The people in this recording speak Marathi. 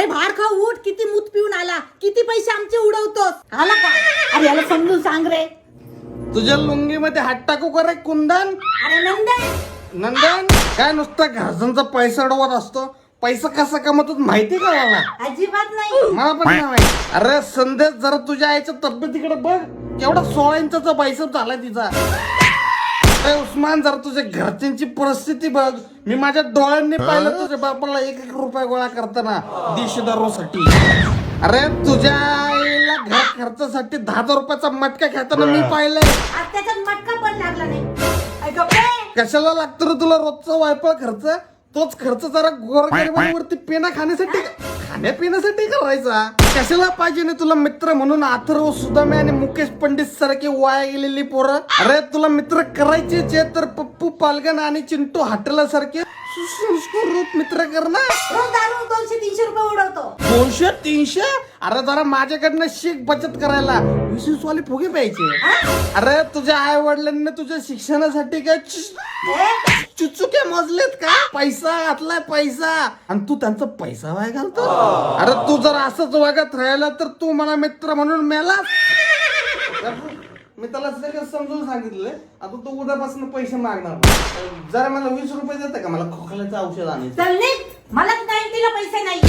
अरे बाहेर खा, उठ. किती मूत पिऊन आला, किती पैसे आमचे उडवतोस. आला का? अरे याला समजून सांग रे. तुझ्या लुंगीमध्ये हात टाकू का रे कुंदन? अरे नंदन, नंदन काय नुसता घरच्यांचा पैसा अडवत असतो. पैसा कसा कमवतो माहिती का मला? अजिबात नाही. मला पण नाही माहिती. अरे संदेश जरा तुझ्या आईच्या तब्येतीकडे बघ. केवढा 16 इंचाचा बायसेप झालाय तिचा. अरे उस्मान जरा तुझ्या घरच्यांची परिस्थिती बघ. मी माझ्या डोळ्यांनी पाहिलं तुझ्या बापाला 1-1 रुपया गोळा करताना देशी दारूसाठी. अरे तुझ्या आईला घर खर्चासाठी 10,000 रुपयाचा मटका खेळताना मी पाहिलंय. आज त्याच्यात मटका पण लागला नाही. ऐक बे. कशाला लागतो रे तुला रोजचा वायफळ खर्च? तोच खर्च जरा गोरगरिबांवरती पेना खाण्यापिण्यासाठी करायचा. कशाला पाहिजे ना तुला मित्र म्हणून अथर्व सुदामे आणि मुकेश पंडित सारखे वाया गेलेली पोरं? अरे तुला मित्र करायचे तर पप्पू पालगन आणि चिंटू हाटेला सारखे सुसंस्कृत मित्र कर ना. रोज दारू 200-300 रुपये उडवतो. 200-300? अरे जरा माझ्याकडनं शिक बचत करायला. 20 वाले फुगे प्यायचे. अरे तुझ्या आई वडिलांनी तुझ्या शिक्षणासाठी काय चुचुके मोजलेत का? पैसा घातलाय पैसा, आणि तू त्यांचा पैसा वाया घालतो. अरे तू जर असंच वागत राहिला तर तू मला मित्र म्हणून मेला. मी त्याला सगळं समजून सांगितलंय. आता तू उद्यापासून पैसे मागणार. जरा मला 20 रुपये देते का? मला खोकल्याचं औषध आणायचं. चल निघ. मला काय तिला पैसे नाही.